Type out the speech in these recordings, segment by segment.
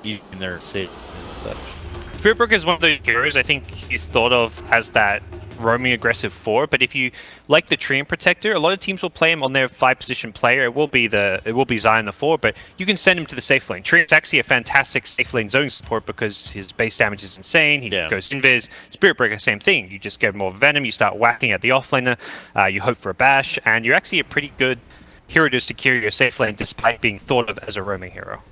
even their safety and such. Spiritbrook is one of those heroes I think he's thought of as that roaming aggressive 4, but if you like the Treant Protector, a lot of teams will play him on their 5-position player. It will be Zion the 4, but you can send him to the safe lane. Treant's actually a fantastic safe lane zone support because his base damage is insane. He goes invis. Spiritbreaker, same thing. You just get more venom, you start whacking at the offlaner, you hope for a bash, and you're actually a pretty good hero to secure your safe lane despite being thought of as a roaming hero.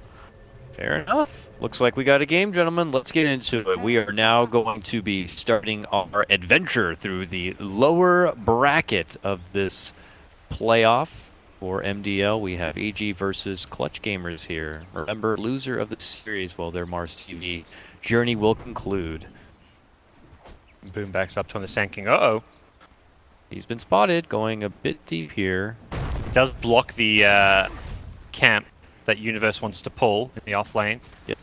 Fair enough. Looks like we got a game, gentlemen. Let's get into it. We are now going to be starting our adventure through the lower bracket of this playoff for MDL. We have EG versus Clutch Gamers here. Remember, loser of the series, well, their Mars TV journey will conclude. Boom backs up to the Sand King. Uh-oh. He's been spotted, going a bit deep here. He does block the camp that Universe wants to pull in the off lane. Yep.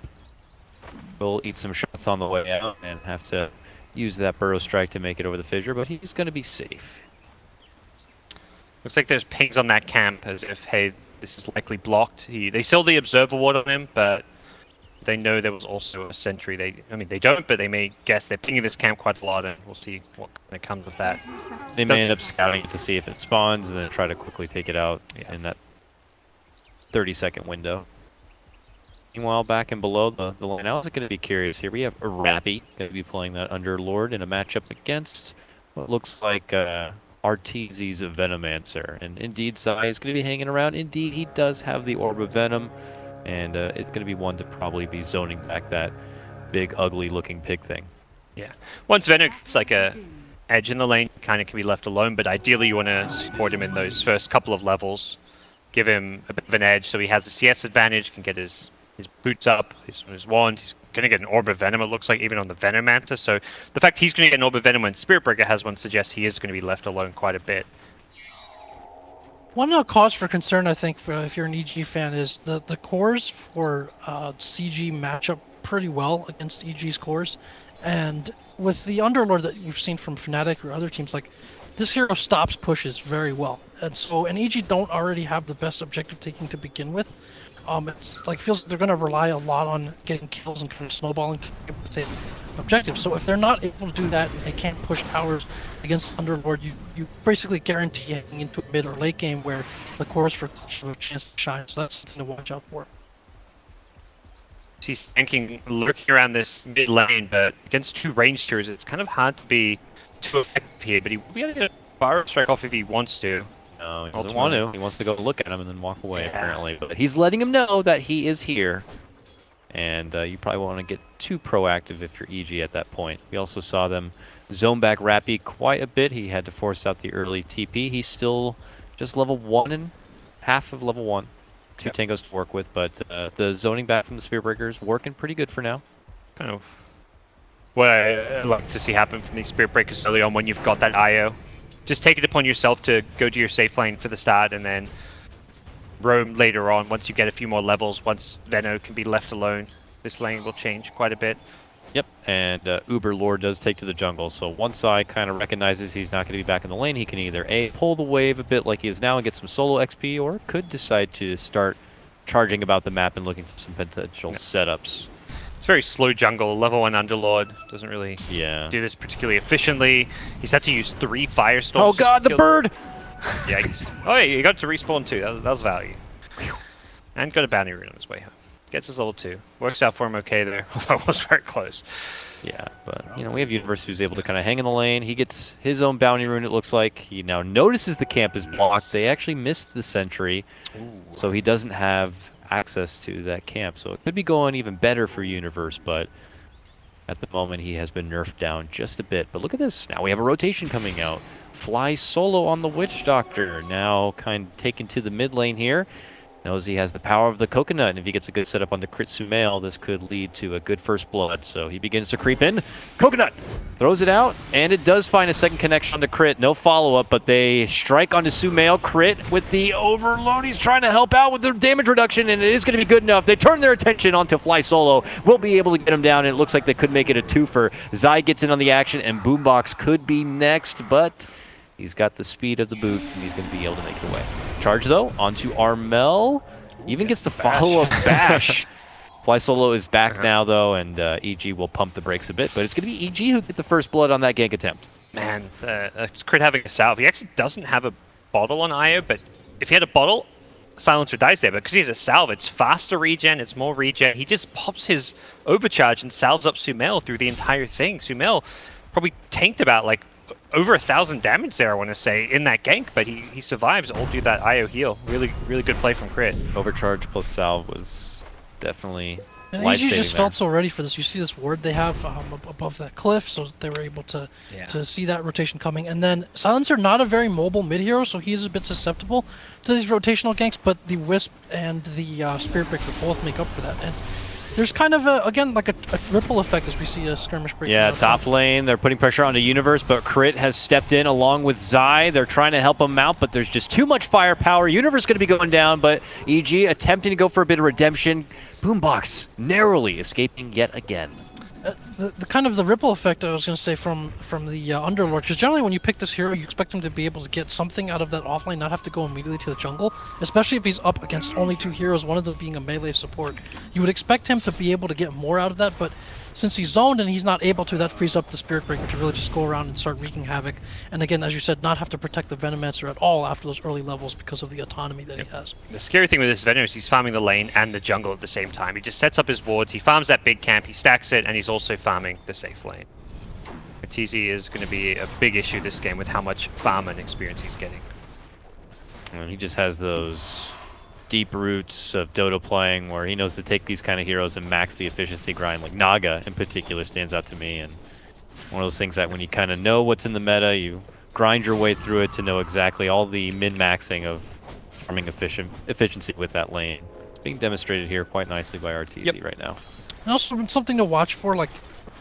We'll eat some shots on the way out and have to use that Burrow Strike to make it over the fissure, but he's going to be safe. Looks like there's pings on that camp as if, hey, this is likely blocked. They sell the Observer Ward on him, but they know there was also a sentry. They don't, but they may guess they're pinging this camp quite a lot, and we'll see what kind of comes of that. They may end up scouting it to see if it spawns and then try to quickly take it out in that 30-second window. Meanwhile, back and below the line, I was going to be curious here. We have Rappy going to be playing that Underlord in a matchup against what looks like RTZ's Venomancer. And indeed, Zai is going to be hanging around. Indeed, he does have the Orb of Venom, and it's going to be one to probably be zoning back that big, ugly-looking pig thing. Yeah. Once Venom gets like a edge in the lane, kind of can be left alone, but ideally you want to support him in those first couple of levels. Give him a bit of an edge so he has the CS advantage, can get his boots up, his wand. He's going to get an Orb of Venom, it looks like, even on the Venomancer. So the fact he's going to get an Orb of Venom when Spiritbreaker has one suggests he is going to be left alone quite a bit. One cause for concern, I think, if you're an EG fan, is the cores for CG match up pretty well against EG's cores. And with the Underlord that you've seen from Fnatic or other teams, like, this hero stops pushes very well. And so, and EG don't already have the best objective taking to begin with. It's like, feels like they're going to rely a lot on getting kills and kind of snowballing to take objectives. So if they're not able to do that and they can't push towers against Underlord, you basically guarantee getting into a mid or late game where the cores for have a chance to shine. So that's something to watch out for. He's thinking, lurking around this mid lane, but against two range tiers, it's kind of hard to be too effective here. But he will be able to get a Fire Strike off if he wants to. No, he doesn't want to. He wants to go look at him and then walk away, apparently. But he's letting him know that he is here. And you probably want to get too proactive if you're EG at that point. We also saw them zone back Rappy quite a bit. He had to force out the early TP. He's still just level 1 and half of level 1. Two tangos to work with, but the zoning back from the Spiritbreaker is working pretty good for now. Kind of what I like to see happen from these Spiritbreakers early on when you've got that IO. Just take it upon yourself to go to your safe lane for the start and then roam later on once you get a few more levels. Once Veno can be left alone, this lane will change quite a bit. Yep, and Uber Lord does take to the jungle, so once I kind of recognizes he's not going to be back in the lane, he can either A, pull the wave a bit like he is now and get some solo XP, or could decide to start charging about the map and looking for some potential setups. It's very slow jungle. Level 1 Underlord doesn't really do this particularly efficiently. He's had to use 3 Firestorms. Oh god, the bird! Yeah. Oh yeah, he got to respawn too. That was value. And got a bounty rune on his way home. Gets his level 2. Works out for him okay there, although it was very close. Yeah, but, you know, we have Universe who's able to kind of hang in the lane. He gets his own bounty rune, it looks like. He now notices the camp is blocked. They actually missed the sentry, so he doesn't have access to that camp. So it could be going even better for Universe, but at the moment he has been nerfed down just a bit. But look at this. Now we have a rotation coming out. Fly solo on the Witch Doctor. Now kind of taken to the mid lane here. Knows he has the power of the coconut, and if he gets a good setup on the crit Sumail, this could lead to a good first blood. So he begins to creep in. Coconut throws it out, and it does find a second connection on the crit. No follow-up, but they strike onto Sumail. Crit with the overload. He's trying to help out with the damage reduction, and it is going to be good enough. They turn their attention onto Fly Solo. We'll be able to get him down, and it looks like they could make it a twofer. Zai gets in on the action, and Boombox could be next, but he's got the speed of the boot, and he's going to be able to make it away. Charge, though, onto Armel. Even gets the follow-up bash. Fly Solo is back now, though, and EG will pump the brakes a bit, but it's going to be EG who get the first blood on that gank attempt. Man, it's Crit having a salve. He actually doesn't have a bottle on Io, but if he had a bottle, Silencer dies there. But because he has a salve, it's faster regen, it's more regen. He just pops his overcharge and salves up Sumail through the entire thing. Sumail probably tanked about like over 1,000 damage there, I want to say, in that gank, but he survives all due that Io heal. Really good play from Crit. Overcharge plus salve was definitely And life-saving EG just there. felt so ready for this. You see this ward they have above that cliff, so they were able to see that rotation coming. And then Silencer, not a very mobile mid hero, so he's a bit susceptible to these rotational ganks, but the Wisp and the Spirit Breaker both make up for that. And there's kind of, again, like a ripple effect as we see a skirmish break. Yeah, top lane, they're putting pressure onto Universe, but Crit has stepped in along with Zai. They're trying to help him out, but there's just too much firepower. Universe going to be going down, but EG attempting to go for a bit of redemption. Boombox narrowly escaping yet again. The kind of the ripple effect I was going to say from the Underlord, because generally when you pick this hero, you expect him to be able to get something out of that offlane, not have to go immediately to the jungle, especially if he's up against only 2 heroes, one of them being a melee support. You would expect him to be able to get more out of that, but since he's zoned and he's not able to, that frees up the Spirit Breaker to really just go around and start wreaking havoc. And again, as you said, not have to protect the Venomancer at all after those early levels because of the autonomy that he has. The scary thing with this Venom is he's farming the lane and the jungle at the same time. He just sets up his wards, he farms that big camp, he stacks it, and he's also farming the safe lane. TZ is going to be a big issue this game with how much farm and experience he's getting. And he just has those deep roots of Dota playing where he knows to take these kind of heroes and max the efficiency grind. Like Naga in particular stands out to me, and one of those things that when you kind of know what's in the meta, you grind your way through it to know exactly all the min-maxing of farming efficiency with that lane. It's being demonstrated here quite nicely by RTZ right now. And also something to watch for, like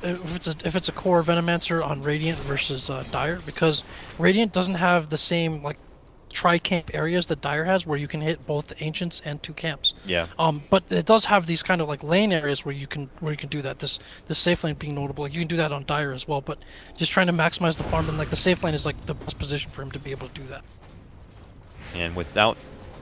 if it's a core Venomancer on Radiant versus Dire, because Radiant doesn't have the same like tri-camp areas that Dire has, where you can hit both the Ancients and 2 camps. Yeah. But it does have these kind of like lane areas where you can do that. This safe lane being notable. Like, you can do that on Dire as well, but just trying to maximize the farm, and like the safe lane is like the best position for him to be able to do that. And without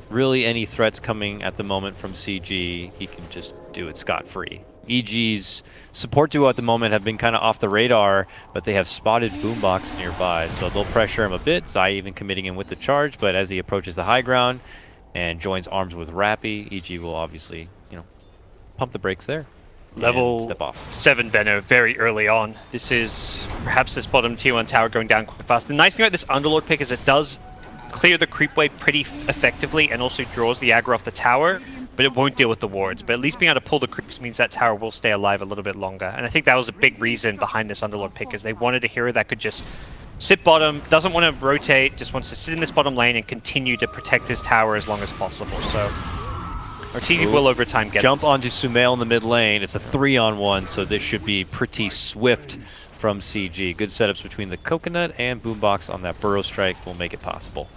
really any threats coming at the moment from CG, he can just do it scot-free. EG's support duo at the moment have been kind of off the radar, but they have spotted Boombox nearby, so they'll pressure him a bit. Zai even committing him with the charge, but as he approaches the high ground and joins arms with Rappy, EG will obviously, pump the brakes there. Level step off. 7 Veno very early on. This is perhaps this bottom tier 1 tower going down quite fast. The nice thing about this Underlord pick is it does clear the creep wave pretty effectively and also draws the aggro off the tower, but it won't deal with the wards. But at least being able to pull the creeps means that tower will stay alive a little bit longer. And I think that was a big reason behind this Underlord pick, is they wanted a hero that could just sit bottom, doesn't want to rotate, just wants to sit in this bottom lane and continue to protect his tower as long as possible. So RTZ will over time get jump this. onto Sumail in the mid lane. It's a 3-on-1, so this should be pretty swift from CG. Good setups between the Coconut and Boombox on that Burrow Strike will make it possible.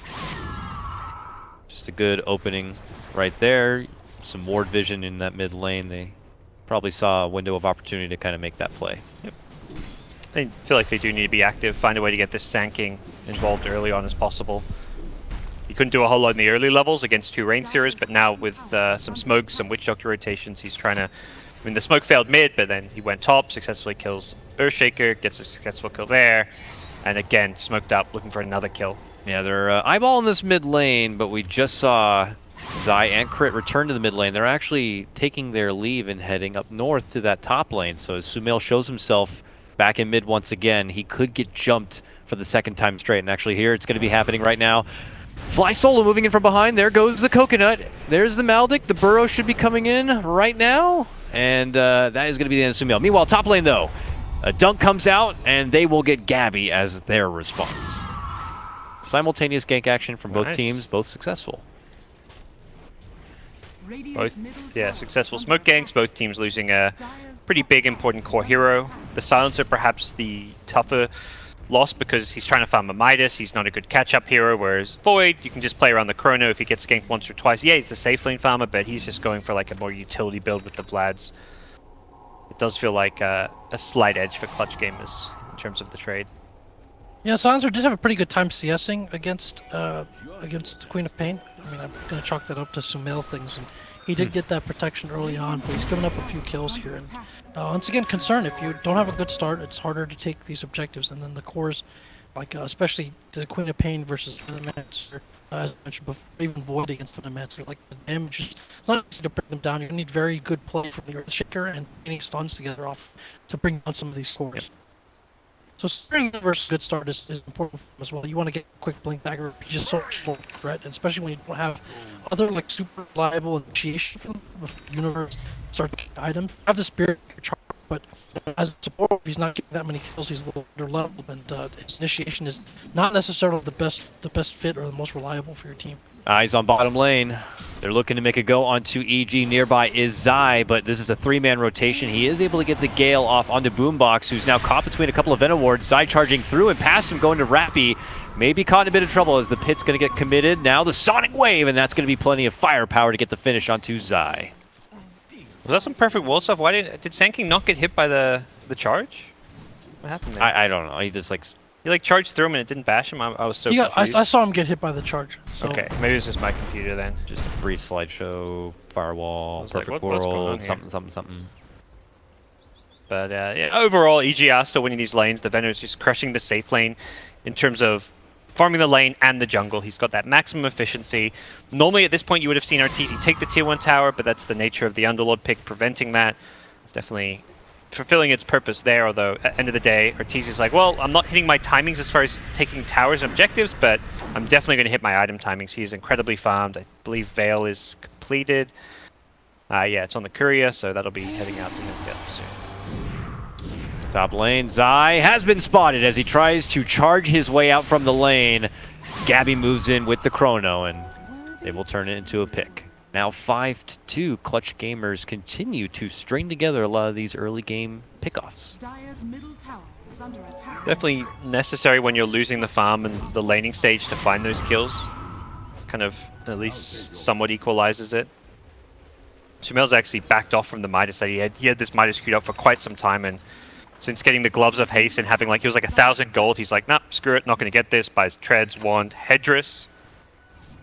Just a good opening right there. Some ward vision in that mid lane. They probably saw a window of opportunity to kind of make that play. Yep. I feel like they do need to be active, find a way to get this Sanking involved early on as possible. He couldn't do a whole lot in the early levels against 2 range heroes, but now with some smoke, some Witch Doctor rotations, he's trying to... I mean, the smoke failed mid, but then he went top, successfully kills Earthshaker, gets a successful kill there, and again, smoked up, looking for another kill. Yeah, they're eyeballing this mid lane, but we just saw Zai and Crit return to the mid lane. They're actually taking their leave and heading up north to that top lane. So as Sumail shows himself back in mid once again, he could get jumped for the 2nd time straight. And actually here, it's going to be happening right now. Fly Solo moving in from behind. There goes the Coconut. There's the Maldic. The Burrow should be coming in right now. And that is going to be the end of Sumail. Meanwhile, top lane though, a dunk comes out and they will get Gabby as their response. Simultaneous gank action from both teams, both successful. Both, successful smoke ganks, both teams losing a pretty big important core hero. The Silencer perhaps the tougher loss because he's trying to farm a Midas, he's not a good catch-up hero, whereas Void, you can just play around the Chrono if he gets ganked once or twice. Yeah, he's a safe lane farmer, but he's just going for like a more utility build with the Vlads. It does feel like a slight edge for clutch gamers in terms of the trade. Yeah, Silencer did have a pretty good time CSing against Queen of Pain. I mean, I'm going to chalk that up to Sumail things. And he did get that protection early on, but he's given up a few kills here. And once again, concern, if you don't have a good start, it's harder to take these objectives. And then the cores, like especially the Queen of Pain versus Venomance, as I mentioned before, even Void against Venomance, like the damage, it's not easy to bring them down. You need very good play from the Earthshaker and any stuns together off to bring down some of these cores. Yep. So steering versus good start is important as well. You want to get a quick blink dagger, he's just so much more threat, and especially when you don't have other like super reliable initiation from the universe start items. Have the spirit charge, but as a support, if he's not getting that many kills, he's a little under leveled, and his initiation is not necessarily the best fit or the most reliable for your team. Eyes on bottom lane. They're looking to make a go onto EG. Nearby is Zai, but this is a 3-man rotation. He is able to get the Gale off onto Boombox, who's now caught between a couple of Venom wards. Zai charging through and past him, going to Rappy. Maybe caught in a bit of trouble as the pit's going to get committed. Now the Sonic Wave, and that's going to be plenty of firepower to get the finish onto Zai. Was that some perfect wall stuff? Why did Sand King not get hit by the charge? What happened there? I don't know. He just like... He like charged through him and it didn't bash him. I was so confused. I saw him get hit by the charge. So. Okay, maybe it was just my computer then. Just a brief slideshow, firewall, perfect like, what's going on world, here? something. But yeah, overall, EG are still winning these lanes. The Venom is just crushing the safe lane in terms of farming the lane and the jungle. He's got that maximum efficiency. Normally at this point you would have seen Arteezy take the tier 1 tower, but that's the nature of the Underlord pick, preventing that. Definitely fulfilling its purpose there, although at the end of the day, Arteezy's like, well, I'm not hitting my timings as far as taking towers and objectives, but I'm definitely going to hit my item timings. He's incredibly farmed. I believe Veil is completed. Yeah, it's on the courier, so that'll be heading out to him fairly soon. Top lane, Zai has been spotted as he tries to charge his way out from the lane. Gabby moves in with the Chrono, and they will turn it into a pick. Now 5-2, Clutch Gamers continue to string together a lot of these early game pickoffs. Definitely necessary when you're losing the farm and the laning stage to find those kills. Kind of at least somewhat equalizes it. Sumail's actually backed off from the Midas that he had this Midas queued up for quite some time, and since getting the Gloves of Haste and having like, he was like 1,000 gold, he's like, nah, screw it, not going to get this, buys Treads, Wand, Headdress.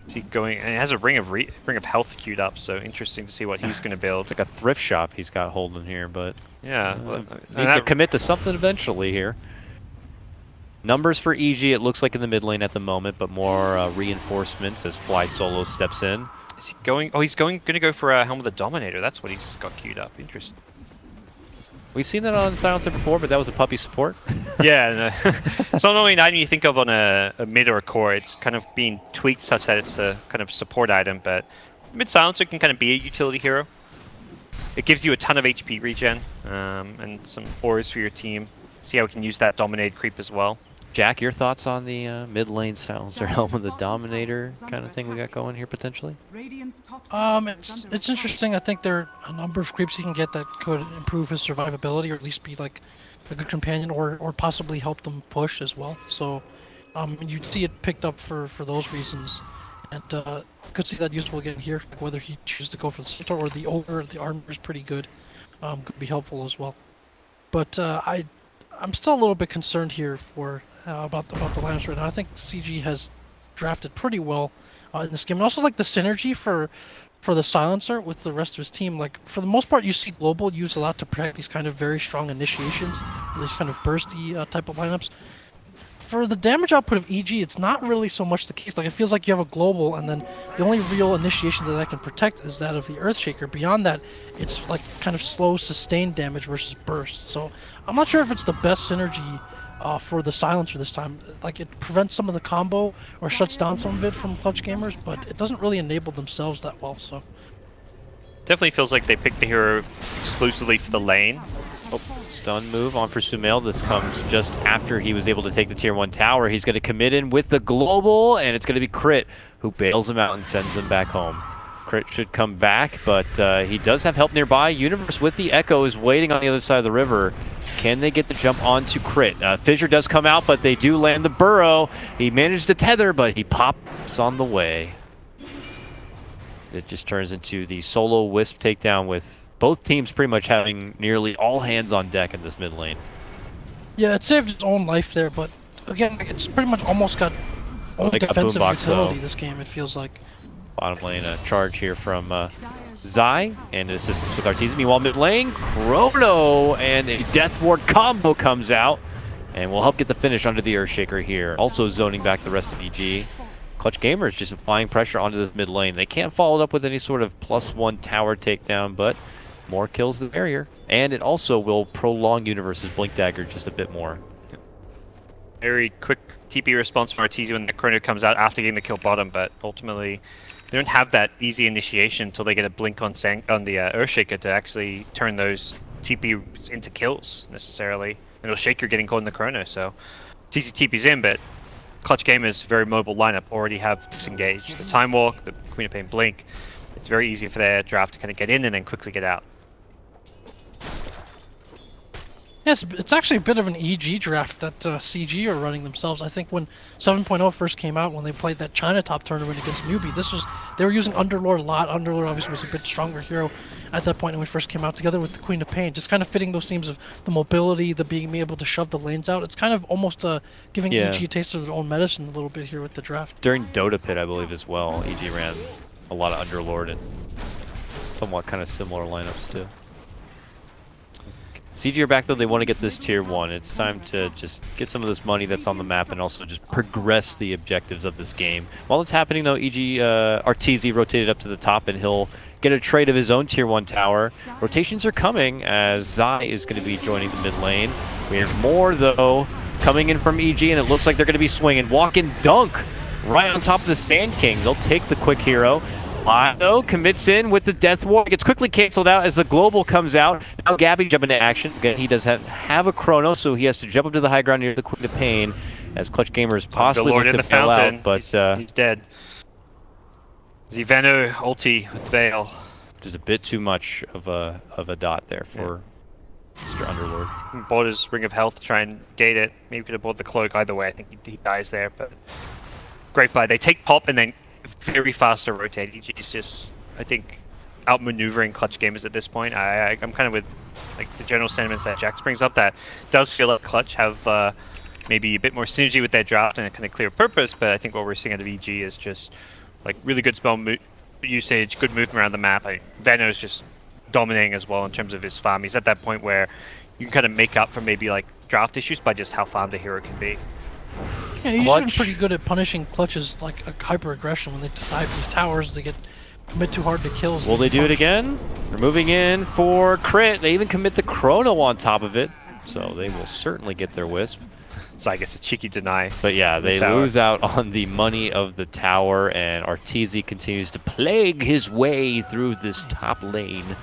Is he going, and he has a Ring of Health queued up, so interesting to see what he's going to build. It's like a thrift shop he's got holding here, but yeah, need to commit to something eventually here. Numbers for EG, it looks like in the mid lane at the moment, but more reinforcements as Fly Solo steps in. Is he going? Oh, he's going to go for a Helm of the Dominator. That's what he's got queued up. Interesting. We've seen that on Silencer before, but that was a puppy support. Yeah, no. It's not normally an item you think of on a mid or a core. It's kind of being tweaked such that it's a kind of support item, but mid Silencer can kind of be a utility hero. It gives you a ton of HP regen and some auras for your team. See how we can use that Dominate creep as well. Jack, your thoughts on the mid lane Silencer Helm of the Dominator kind of thing we got going here potentially? It's interesting. I think there are a number of creeps he can get that could improve his survivability, or at least be like a good companion, or possibly help them push as well. So you see it picked up for those reasons, and could see that useful again here. Like whether he chooses to go for the Centaur or the Ogre, the armor is pretty good. Could be helpful as well. But I'm still a little bit concerned here for about the lineups right now. I think CG has drafted pretty well in this game, and also like the synergy for the Silencer with the rest of his team. Like for the most part, you see Global used a lot to protect these kind of very strong initiations, these kind of bursty type of lineups. For the damage output of EG, it's not really so much the case. Like it feels like you have a Global, and then the only real initiation that I can protect is that of the Earthshaker. Beyond that, it's like kind of slow, sustained damage versus burst. So I'm not sure if it's the best synergy for the Silencer this time. Like it prevents some of the combo or shuts down some of it from Clutch Gamers, but it doesn't really enable themselves that well. So definitely feels like they picked the hero exclusively for the lane. Oh, stun move on for Sumail. This comes just after he was able to take the tier 1 tower. He's going to commit in with the global, and it's going to be Crit who bails him out and sends him back home. Crit should come back, but he does have help nearby. Universe with the Echo is waiting on the other side of the river. Can they get the jump onto Crit? Fissure does come out, but they do land the burrow. He managed to tether, but he pops on the way. It just turns into the solo Wisp takedown with both teams pretty much having nearly all hands on deck in this mid lane. Yeah, it saved its own life there, but again, it's pretty much almost got only defensive utility this game, it feels like. Bottom lane, a charge here from Zai, and assistance with Arteezy. Meanwhile, mid lane, Chrono and a Death Ward combo comes out, and will help get the finish under the Earthshaker here. Also zoning back the rest of EG. Clutch Gamers just applying pressure onto this mid lane. They can't follow it up with any sort of +1 tower takedown, but more kills the barrier. And it also will prolong Universe's Blink Dagger just a bit more. Very quick TP response from Arteezy when the Chrono comes out after getting the kill bottom, but ultimately they don't have that easy initiation until they get a blink on the Earthshaker to actually turn those TP into kills necessarily. And it'll Shaker getting caught in the Chrono, so Arteezy TP's in, but Clutch Gamers' very mobile lineup already have disengaged. The Time Walk, the Queen of Pain Blink, it's very easy for their draft to kind of get in and then quickly get out. Yes, it's actually a bit of an EG draft that CG are running themselves. I think when 7.0 first came out, when they played that China top tournament against Newbie, they were using Underlord a lot. Underlord obviously was a bit stronger hero at that point when we first came out, together with the Queen of Pain, just kind of fitting those themes of the mobility, the being able to shove the lanes out. It's kind of almost giving EG a taste of their own medicine a little bit here with the draft. During Dota Pit, I believe as well, EG ran a lot of Underlord and somewhat kind of similar lineups too. CG are back though, they want to get this tier 1. It's time to just get some of this money that's on the map and also just progress the objectives of this game. While it's happening though, Arteezy rotated up to the top and he'll get a trade of his own tier 1 tower. Rotations are coming as Zai is going to be joining the mid lane. We have more though coming in from EG, and it looks like they're going to be swinging. Walk and dunk right on top of the Sand King. They'll take the quick hero. Though commits in with the Death Ward, gets quickly canceled out as the global comes out. Now Gabby jump into action. Again, he does have a Chrono, so he has to jump up to the high ground near the Queen of Pain as Clutch Gamers possibly look to bail out, but he's dead. Ziveno ulti with Veil. Just a bit too much of a dot there for Mr. Underlord. Bought his Ring of Health to try and gate it. Maybe could have bought the cloak either way. I think he dies there, but great fight. They take pop and then very fast to rotate. He's just, I think, outmaneuvering Clutch Gamers at this point. I'm kind of with like the general sentiments that Jax brings up. That does feel like Clutch have maybe a bit more synergy with their draft and a kind of clear purpose. But I think what we're seeing out of EG is just like really good spell usage, good movement around the map. Veno's just dominating as well in terms of his farm. He's at that point where you can kind of make up for maybe like draft issues by just how farmed a hero can be. Yeah, he's been pretty good at punishing Clutch's like hyper aggression when they dive these towers. They commit too hard to kills. Will they do it again? They're moving in for crit. They even commit the Chrono on top of it, so they will certainly get their Wisp. So I guess a cheeky deny. But yeah, they lose out on the money of the tower, and Arteezy continues to plague his way through this top lane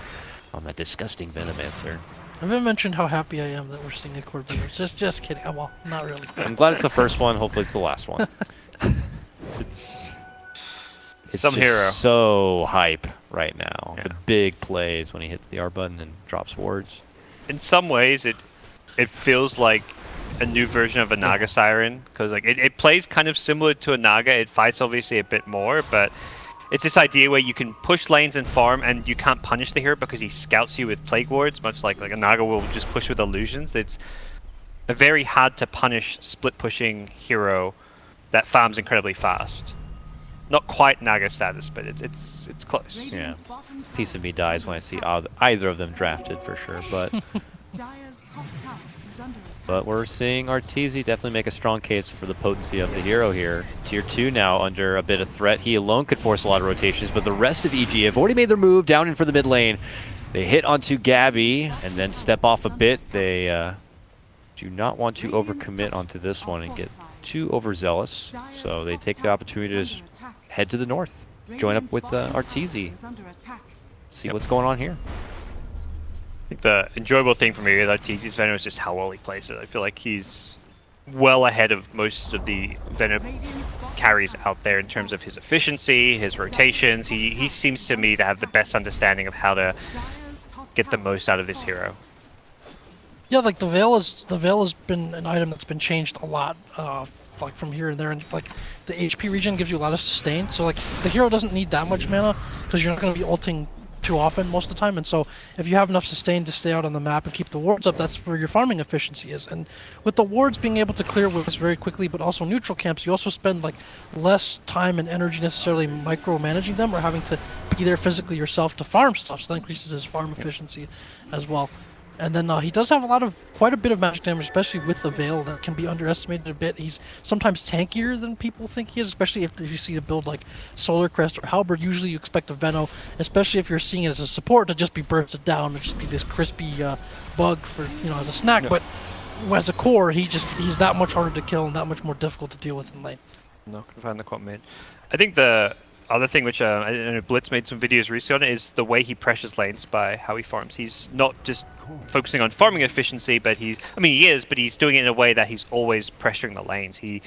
on that disgusting Venomancer. I haven't mentioned how happy I am that we're seeing a core beater. Just kidding. Well, not really. I'm glad it's the first one. Hopefully it's the last one. It's some just hero. So hype right now. Yeah. The big plays when he hits the R button and drops wards. In some ways, it feels like a new version of a Naga Siren, because like it plays kind of similar to a Naga. It fights obviously a bit more, but it's this idea where you can push lanes and farm, and you can't punish the hero because he scouts you with Plague Wards, much like a Naga will just push with illusions. It's a very hard to punish split pushing hero that farms incredibly fast. Not quite Naga status, but it's close. Yeah, piece of me dies when I see either of them drafted for sure, but but we're seeing Arteezy definitely make a strong case for the potency of the hero here. Tier 2 now under a bit of threat. He alone could force a lot of rotations, but the rest of EG have already made their move down in for the mid lane. They hit onto Gabby and then step off a bit. They do not want to overcommit onto this one and get too overzealous, so they take the opportunity to just head to the north, join up with Arteezy, see what's going on here. I think the enjoyable thing for me with Arteezy's Venom is just how well he plays it. I feel like he's well ahead of most of the Venom carries out there in terms of his efficiency, his rotations. He seems to me to have the best understanding of how to get the most out of this hero. Yeah, like the Veil has been an item that's been changed a lot, like from here and there, and like the HP regen gives you a lot of sustain. So like the hero doesn't need that much mana because you're not going to be ulting too often most of the time, and so if you have enough sustain to stay out on the map and keep the wards up, that's where your farming efficiency is. And with the wards being able to clear waves very quickly, but also neutral camps, you also spend like less time and energy necessarily micromanaging them or having to be there physically yourself to farm stuff, so that increases his farm efficiency as well. And then he does have quite a bit of magic damage, especially with the Veil, that can be underestimated a bit. He's sometimes tankier than people think he is, especially if you see a build like Solar Crest or Halberd. Usually you expect a Veno, especially if you're seeing it as a support, to just be bursted down and just be this crispy bug for as a snack. Yeah. But as a core, he's that much harder to kill and that much more difficult to deal with in lane. No, can find the quad mid. I think the other thing which I know Blitz made some videos recently on is the way he pressures lanes by how he farms. He's not just focusing on farming efficiency, but he is, but he's doing it in a way that he's always pressuring the lanes. He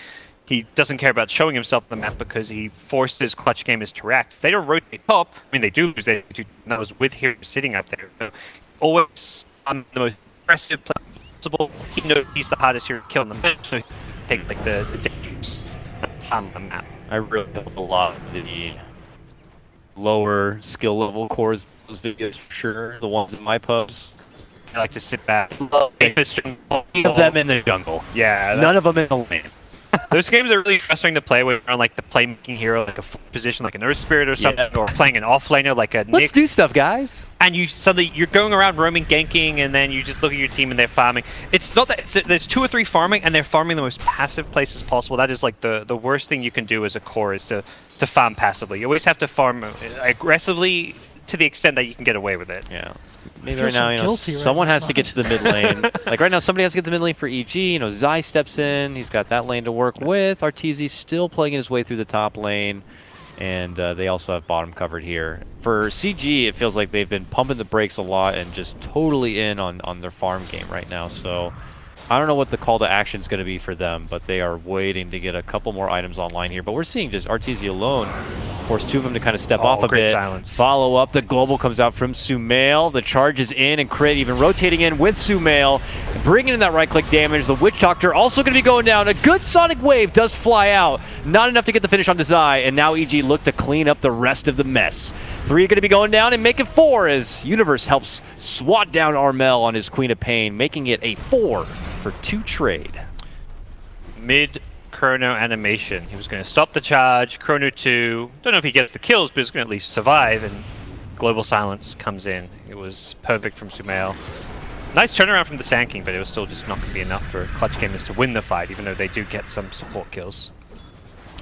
doesn't care about showing himself on the map because he forces clutch gamers to react. They don't rotate top. I mean, they do lose. They do. That was with him sitting up there. So always on the most aggressive play possible. He knows he's the hardest here to kill on the map, so he take like the dangerous on the map. I really hope a lot of the lower skill level cores, those videos for sure, the ones in my pubs. I like to sit back. Of them in the jungle. Yeah. None of them in the lane. Those games are really frustrating to play when you're on like the playmaking hero, like a position like an Earth Spirit or something, or playing an offlaner like a Nyx. Let's do stuff, guys. And you're going around roaming, ganking, and then you just look at your team and they're farming. It's not that there's 2 or 3 farming, and they're farming the most passive places possible. That is like the worst thing you can do as a core is to farm passively. You always have to farm aggressively to the extent that you can get away with it. Yeah. Maybe right now, someone has to get to the mid lane. Like right now, somebody has to get to the mid lane for EG. Zai steps in. He's got that lane to work with. Arteezy still playing his way through the top lane. And they also have bottom covered here. For CG, it feels like they've been pumping the brakes a lot and just totally in on their farm game right now. So I don't know what the call to action is going to be for them, but they are waiting to get a couple more items online here. But we're seeing just Arteezy alone force 2 of them to kind of step off a bit. Silence. Follow up. The global comes out from Sumail. The charge is in, and Crit even rotating in with Sumail, bringing in that right-click damage. The Witch Doctor also going to be going down. A good Sonic Wave does fly out. Not enough to get the finish on Zai, and now EG look to clean up the rest of the mess. 3 are going to be going down and make it 4 as Universe helps swat down Armel on his Queen of Pain, making it a 4 for 2 trade. Mid Chrono animation. He was going to stop the charge. Chrono 2. Don't know if he gets the kills, but he's going to at least survive. And Global Silence comes in. It was perfect from Sumail. Nice turnaround from the Sand King, but it was still just not going to be enough for clutch gamers to win the fight, even though they do get some support kills.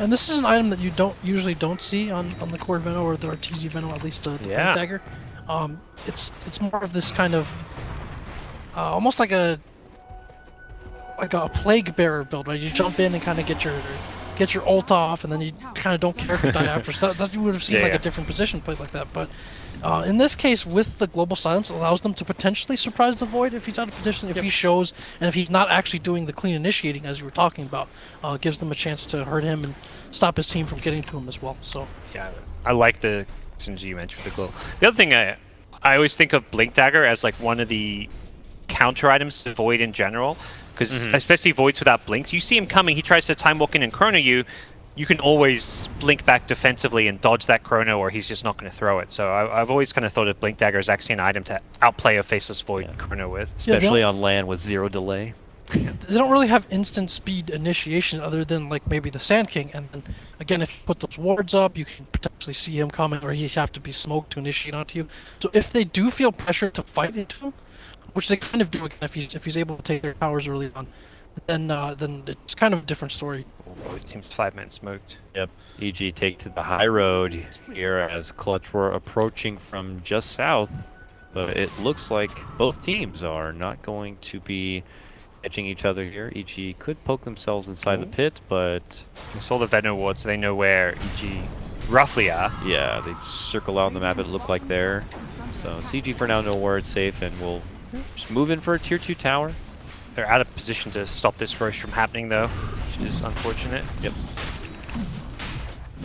And this is an item that you usually don't see on the core Veno or the Arteezy Veno, at least the dagger. It's more of this kind of almost like a plague bearer build, right? You jump in and kind of get your ult off, and then you kind of don't care if you die after. So that would have seemed like a different position played like that. But in this case, with the global silence, it allows them to potentially surprise the Void if he's out of position, if he shows, and if he's not actually doing the clean initiating as you were talking about. Gives them a chance to hurt him and stop his team from getting to him as well. So yeah, I like the synergy you mentioned with the glow. The other thing I always think of Blink Dagger as like one of the counter items to Void in general. Because especially Voids without blinks, you see him coming, he tries to time walk in and chrono you, you can always blink back defensively and dodge that chrono, or he's just not going to throw it. So I've always kind of thought of Blink Dagger as actually an item to outplay a Faceless Void chrono with. Especially on land with 0 delay. They don't really have instant speed initiation other than like maybe the Sand King, and then again if you put those wards up you can potentially see him coming, or he'd have to be smoked to initiate onto you. So if they do feel pressure to fight into him, which they kind of do again if he's able to take their towers early on, then it's kind of a different story. Oh, his team's 5-man smoked. Yep. EG take to the high road here as Clutch were approaching from just south, but it looks like both teams are not going to be catching each other here. EG could poke themselves inside the pit, but they saw the Veno ward, so they know where EG roughly are. Yeah, they circle out on the map, it looked like there. So CG for now, no word, safe, and we'll just move in for a tier 2 tower. They're out of position to stop this rush from happening though, which is unfortunate. Yep.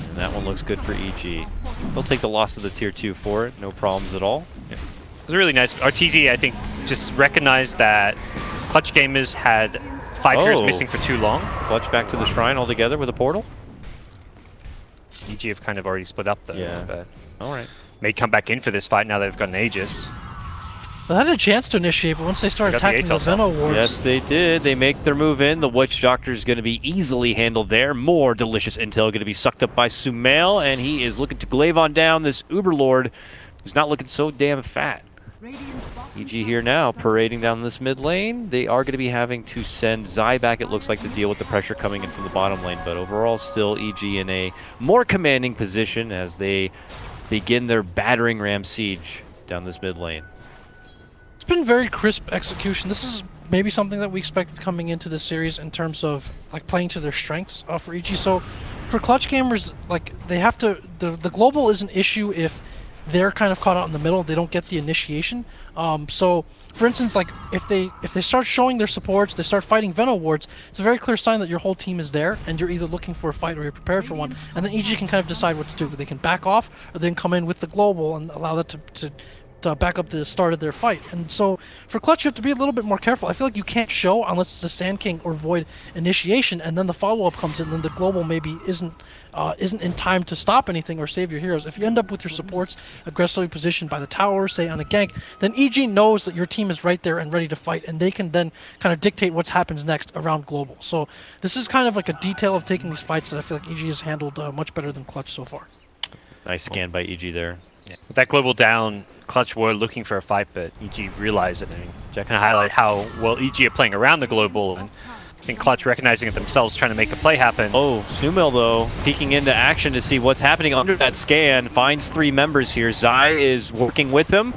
And that one looks good for EG. They'll take the loss of the tier 2 for it, no problems at all. Yeah. It was really nice. Arteezy, I think, just recognized that Clutch Gamers had 5 heroes missing for too long. Clutch back to the shrine altogether with a portal? EG have kind of already split up though. Yeah. But alright. may come back in for this fight now they've got an Aegis. They had a chance to initiate, but once they started They got the attacking the Atos Veno wards, Yes, they did. They make their move in. The Witch Doctor is going to be easily handled there. More delicious intel going to be sucked up by Sumail, and he is looking to glaive on down this Uberlord, who's not looking so damn fat. EG here now, parading down this mid lane. They are going to be having to send Zai back, it looks like, to deal with the pressure coming in from the bottom lane, but overall still EG in a more commanding position as they begin their battering ram siege down this mid lane. it's been very crisp execution. This is maybe something that we expected coming into this series in terms of like playing to their strengths for EG. So for clutch gamers, like they have to, the global is an issue if they're kind of caught out in the middle. They don't get the initiation. So for instance, like if they start showing their supports, they start fighting Veno wards, it's a very clear sign that your whole team is there and you're either looking for a fight or you're prepared for one. And then EG can kind of decide what to do. They can back off or they can come in with the global and allow that to back up the start of their fight. And so for clutch, you have to be a little bit more careful. I feel like you can't show unless it's a Sand King or Void initiation, and then the follow-up comes in, and then the global maybe isn't in time to stop anything or save your heroes. If you end up with your supports aggressively positioned by the tower, say on a gank, then EG knows that your team is right there and ready to fight, and they can then kind of dictate what happens next around global. So this is kind of like a detail of taking these fights that I feel like EG has handled much better than clutch so far. Nice scan by EG there. Yeah. With that global down, Clutch were looking for a fight, but EG realized it. I mean, Jack can highlight how well EG are playing around the global, and I think Clutch recognizing it themselves, trying to make a play happen. Oh, Sumail though, peeking into action to see what's happening under that scan, finds 3 members here. Zai is working with them,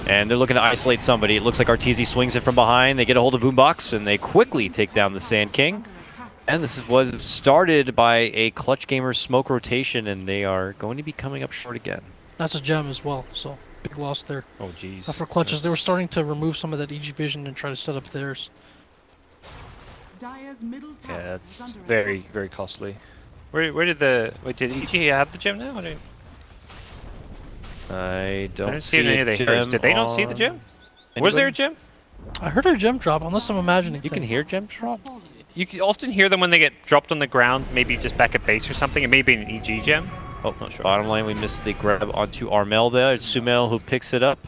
and they're looking to isolate somebody. It looks like Arteezy swings it from behind. They get a hold of Boombox, and they quickly take down the Sand King. And this was started by a Clutch Gamer smoke rotation, and they are going to be coming up short again. That's a gem as well, so big loss there. Oh, jeez. For clutches, they were starting to remove some of that EG vision and try to set up theirs. Yeah, that's very, very costly. Where did the... Wait, did EG have the gem now? I don't see any of the heroes. Did they not see the gem? Anybody? Was there a gem? I heard a gem drop, unless I'm imagining You can hear gem drop? You can often hear them when they get dropped on the ground, maybe just back at base or something. It may be an EG gem. Oh, not sure. Bottom lane, we missed the grab onto Armel there. It's Sumail who picks it up.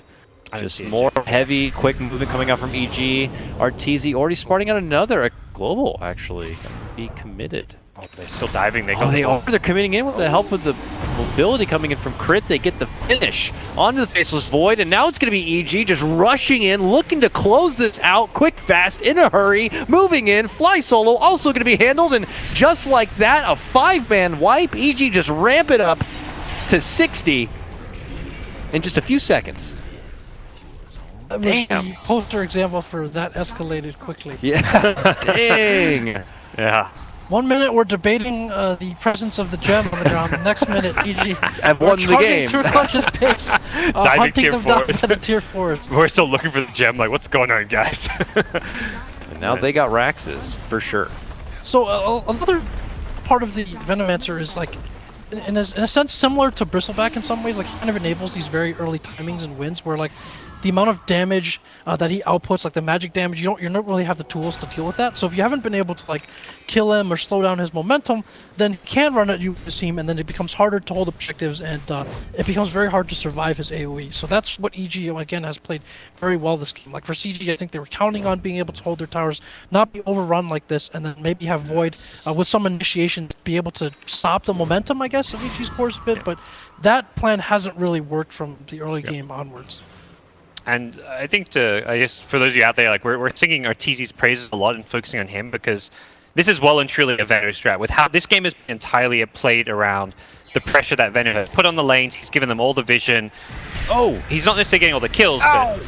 Just more heavy, quick movement coming out from EG. Arteezy already starting out another global, actually. Be committed. Oh, they're still diving. They They're committing in with the help of the mobility coming in from Crit. They get the finish onto the Faceless Void, and now it's going to be EG just rushing in, looking to close this out quick, fast, in a hurry, moving in. Fly Solo also going to be handled, and just like that, a 5-man wipe. EG just ramp it up to 60 in just a few seconds. That was the poster example for that escalated quickly. Yeah, dang. Yeah. 1 minute we're debating the presence of the gem on the ground. The next minute, EG have won the game. through Clutch's pace, hunting them down to the tier 4s. We're still looking for the gem. Like, what's going on, guys? And now they got Raxes for sure. So another part of the Venomancer is like, in a sense, similar to Bristleback in some ways. Like, he kind of enables these very early timings and wins where like the amount of damage that he outputs, like the magic damage, you don't really have the tools to deal with that. So if you haven't been able to like kill him or slow down his momentum, then he can run at you with his team, and then it becomes harder to hold objectives, and it becomes very hard to survive his AoE. So that's what EG again has played very well this game. Like for CG, I think they were counting on being able to hold their towers, not be overrun like this, and then maybe have Void with some initiation be able to stop the momentum, I guess, of EG's cores a bit. But that plan hasn't really worked from the early game onwards. And I think I guess for those of you out there, like we're singing Arteezy's praises a lot and focusing on him because this is well and truly a Veno strat. With how this game is entirely played around the pressure that Veno has put on the lanes, he's given them all the vision. Oh, he's not necessarily getting all the kills, but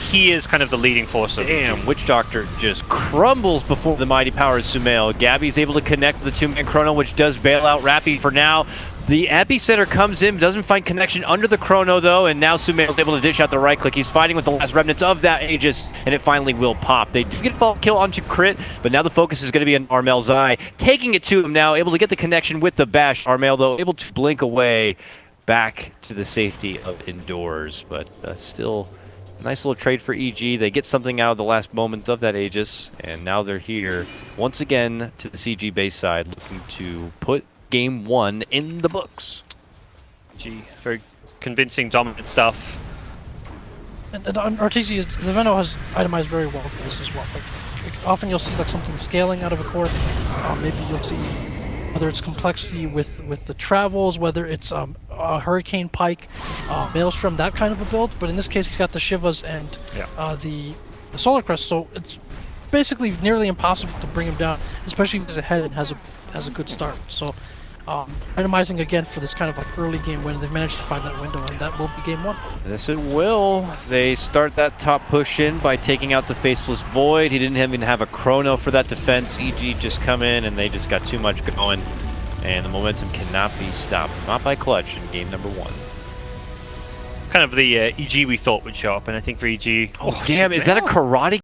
he is kind of the leading force of Damn, Witch Doctor just crumbles before the mighty powers Sumail. Gabby's able to connect the 2-man chrono, which does bail out Rappy for now. The epicenter comes in, doesn't find connection under the chrono though, and now Sumail's able to dish out the right click. He's fighting with the last remnants of that Aegis, and it finally will pop. They did get a fall kill onto Crit, but now the focus is going to be on Armel Zai, taking it to him now, able to get the connection with the bash. Armel though, able to blink away back to the safety of indoors, but still a nice little trade for EG. They get something out of the last moments of that Aegis, and now they're here once again to the CG base side, looking to put Game 1 in the books. Gee, very convincing, dominant stuff. And RTC, the Veno has itemized very well for this as well. Like, often you'll see like something scaling out of a core. Maybe you'll see whether it's complexity with the travels, whether it's a Hurricane Pike, Maelstrom, that kind of a build. But in this case, he's got the Shivas and the Solar Crest, so it's basically nearly impossible to bring him down, especially if he's ahead and has a good start. So itemizing again for this kind of like early game win, they've managed to find that window, and that will be game 1. Yes, it will. They start that top push in by taking out the Faceless Void. He didn't even have a Chrono for that defense. EG just come in, and they just got too much going, and the momentum cannot be stopped. Not by Clutch in game number 1. Kind of the EG we thought would show up, and I think for EG... Oh, damn, is that a karate